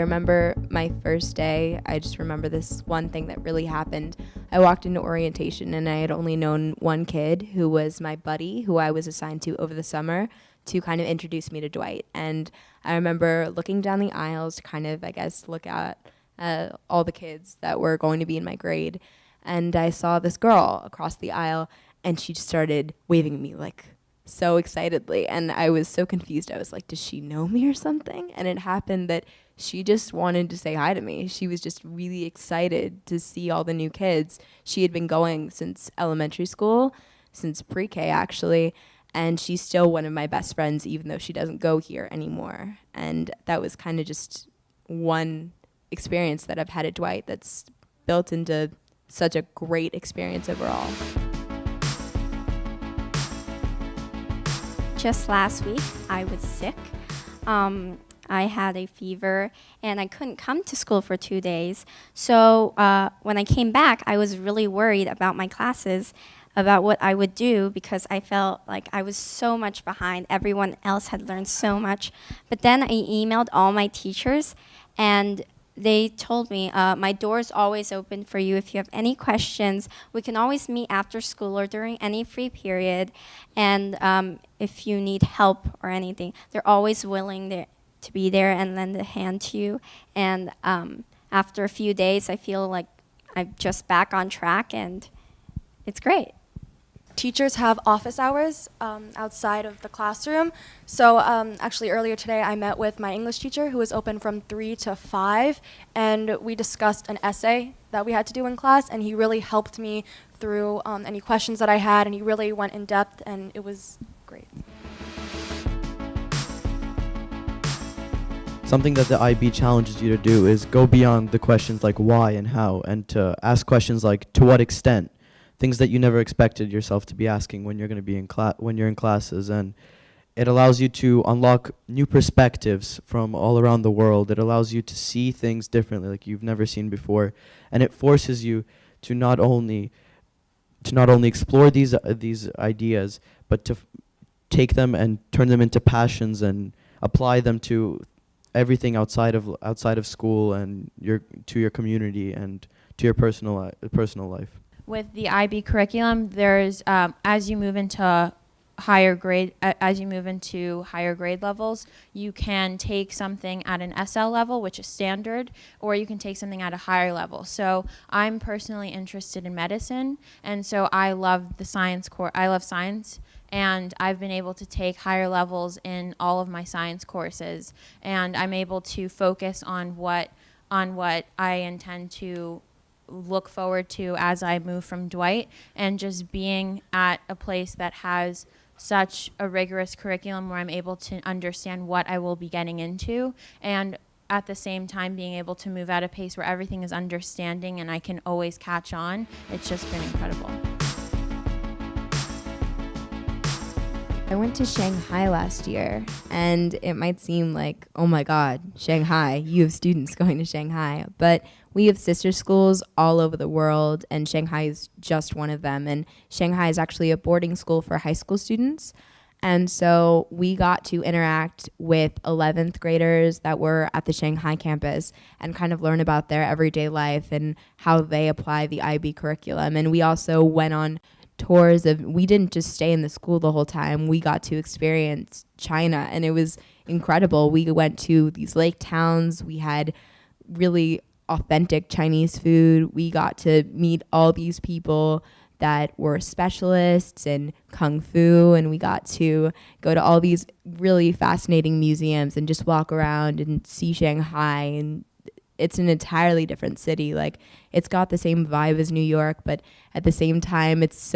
I remember my first day. I just remember this one thing that really happened. I walked into orientation and I had only known one kid who was my buddy, who I was assigned to over the summer to kind of introduce me to Dwight. And I remember looking down the aisles to kind of, I guess, look at all the kids that were going to be in my grade. And I saw this girl across the aisle and she just started waving at me like so excitedly. And I was so confused. I was like, does she know me or something? And it happened that she just wanted to say hi to me. She was just really excited to see all the new kids. She had been going since elementary school, since pre-K actually, and she's still one of my best friends even though she doesn't go here anymore. And that was kind of just one experience that I've had at Dwight that's built into such a great experience overall. Just last week, I was sick. I had a fever and I couldn't come to school for 2 days. So when I came back, I was really worried about my classes, about what I would do because I felt like I was so much behind. Everyone else had learned so much. But then I emailed all my teachers and they told me, my door is always open for you. If you have any questions, we can always meet after school or during any free period. And if you need help or anything, they're always willing to be there and lend a hand to you. And after a few days, I feel like I'm just back on track and it's great. Teachers have office hours outside of the classroom. So actually earlier today I met with my English teacher who was open from 3 to 5 and we discussed an essay that we had to do in class and he really helped me through any questions that I had and he really went in depth and it was great. Something that the IB challenges you to do is go beyond the questions like why and how and to ask questions like to what extent. Things that you never expected yourself to be asking when you're going to be in when you're in classes, and it allows you to unlock new perspectives from all around the world. It allows you to see things differently like you've never seen before, and it forces you to not only explore these ideas, but to take them and turn them into passions and apply them to everything outside of school and to your community and to your personal life. With the IB curriculum, there's as you move into higher grade levels, you can take something at an SL level, which is standard, or you can take something at a higher level. So I'm personally interested in medicine, and so I love the science core. I love science, and I've been able to take higher levels in all of my science courses, and I'm able to focus on what I intend to look forward to as I move from Dwight, and just being at a place that has such a rigorous curriculum where I'm able to understand what I will be getting into, and at the same time being able to move at a pace where everything is understanding and I can always catch on. It's just been incredible. I went to Shanghai last year, and it might seem like, oh my God, Shanghai, you have students going to Shanghai. But we have sister schools all over the world, and Shanghai is just one of them. And Shanghai is actually a boarding school for high school students. And so we got to interact with 11th graders that were at the Shanghai campus and kind of learn about their everyday life and how they apply the IB curriculum. And we also went on tours we didn't just stay in the school the whole time. We got to experience China, and it was incredible. We went to these lake towns. We had really authentic Chinese food. We got to meet all these people that were specialists in kung fu, and we got to go to all these really fascinating museums and just walk around and see Shanghai. And it's an entirely different city. Like, it's got the same vibe as New York, but at the same time, it's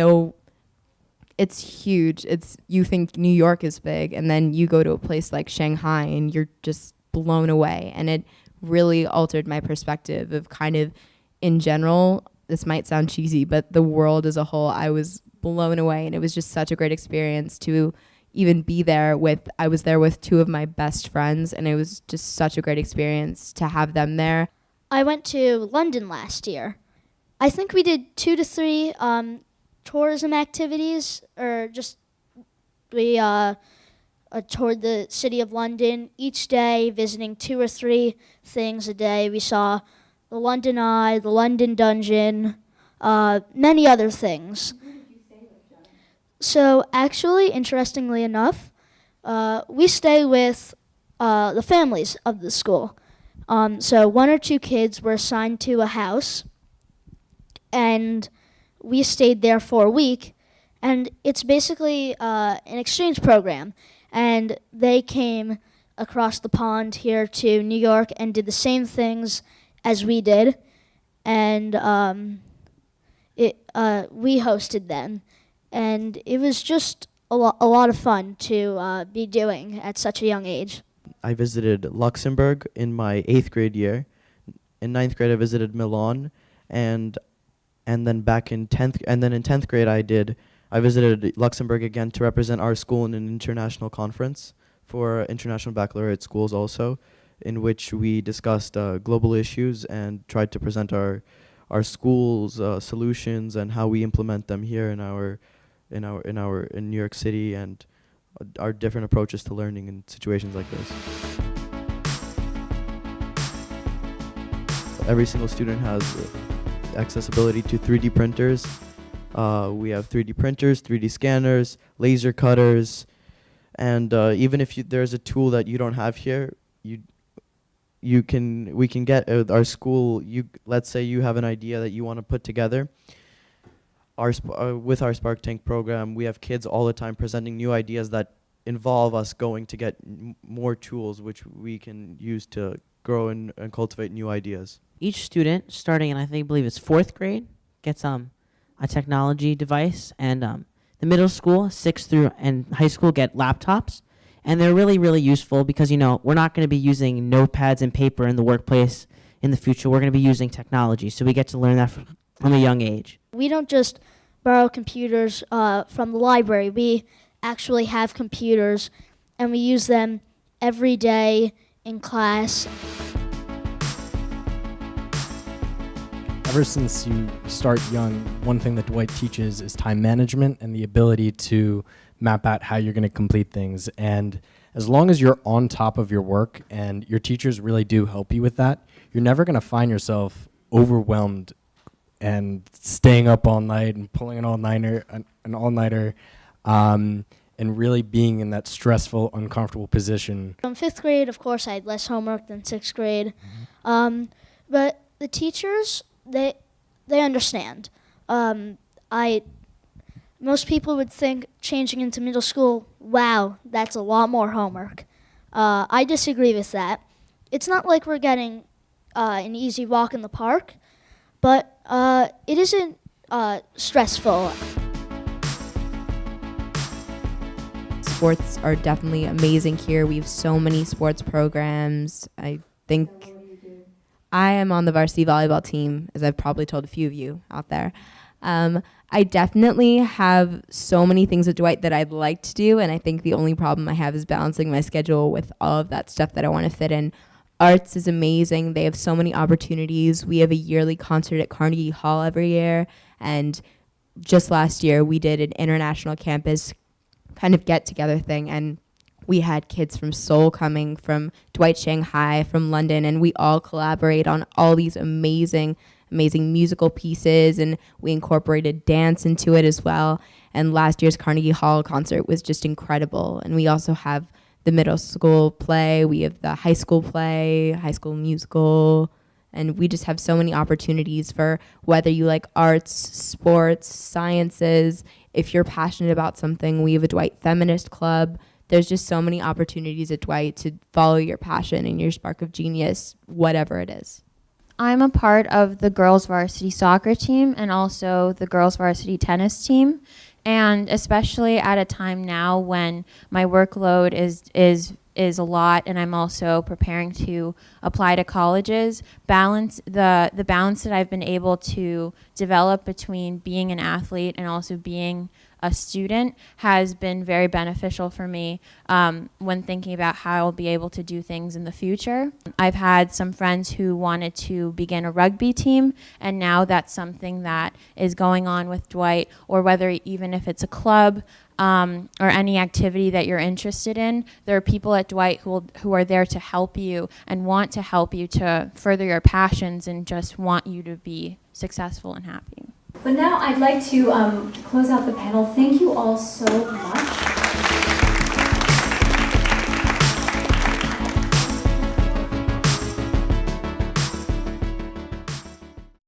huge. You think New York is big, and then you go to a place like Shanghai and you're just blown away. And it really altered my perspective of kind of, in general, this might sound cheesy, but the world as a whole. I was blown away, and it was just such a great experience to even be there I was there with two of my best friends, and it was just such a great experience to have them there. I went to London last year. I think we did 2 to 3 tourism activities, or just we toured the city of London each day, visiting 2 or 3 things a day. We saw the London Eye, the London Dungeon, many other things. So actually, interestingly enough, we stay with the families of the school. So 1 or 2 kids were assigned to a house, and we stayed there for a week. And it's basically an exchange program. And they came across the pond here to New York and did the same things as we did. And we hosted them. And it was just a lot of fun to be doing at such a young age. I visited Luxembourg in my 8th grade year. In 9th grade, I visited Milan, and then back in 10th, and then in 10th grade, I visited Luxembourg again to represent our school in an international conference for International Baccalaureate schools also, in which we discussed global issues and tried to present our school's solutions and how we implement them here in New York City, and our different approaches to learning in situations like this. Every single student has accessibility to 3D printers. We have 3D printers, 3D scanners, laser cutters, and even if there's a tool that you don't have here, we can get our school. Let's say you have an idea that you want to put together. With our Spark Tank program, we have kids all the time presenting new ideas that involve us going to get more tools, which we can use to grow and cultivate new ideas. Each student, starting in I believe it's 4th grade, gets a technology device, and the middle school, 6th through and high school get laptops, and they're really, really useful because we're not going to be using notepads and paper in the workplace in the future. We're going to be using technology, so we get to learn that from a young age. We don't just borrow computers from the library. We actually have computers, and we use them every day in class. Ever since you start young, one thing that Dwight teaches is time management and the ability to map out how you're going to complete things. And as long as you're on top of your work and your teachers really do help you with that, you're never going to find yourself overwhelmed and staying up all night and pulling an all-nighter, and really being in that stressful, uncomfortable position. In 5th grade, of course, I had less homework than 6th grade. But the teachers, they understand. Most people would think changing into middle school, wow, that's a lot more homework. I disagree with that. It's not like we're getting an easy walk in the park, but it isn't stressful. Sports are definitely amazing here. We have so many sports programs. I think I am on the varsity volleyball team, as I've probably told a few of you out there. I definitely have so many things with Dwight that I'd like to do, and I think the only problem I have is balancing my schedule with all of that stuff that I want to fit in. Arts is amazing. They have so many opportunities. We have a yearly concert at Carnegie Hall every year, and just last year we did an international campus kind of get-together thing, and we had kids from Seoul coming, from Dwight Shanghai, from London, and we all collaborate on all these amazing musical pieces, and we incorporated dance into it as well. And last year's Carnegie Hall concert was just incredible. And we also have the middle school play, we have the high school play, high school musical, and we just have so many opportunities for whether you like arts, sports, sciences. If you're passionate about something, we have a Dwight Feminist Club. There's just so many opportunities at Dwight to follow your passion and your spark of genius, whatever it is. I'm a part of the girls varsity soccer team and also the girls varsity tennis team. And especially at a time now when my workload is a lot, and I'm also preparing to apply to colleges, the balance that I've been able to develop between being an athlete and also being a student has been very beneficial for me when thinking about how I'll be able to do things in the future. I've had some friends who wanted to begin a rugby team, and now that's something that is going on with Dwight, or whether even if it's a club or any activity that you're interested in, there are people at Dwight who are there to help you and want to help you to further your passions and just want you to be successful and happy. But now I'd like to close out the panel. Thank you all so much.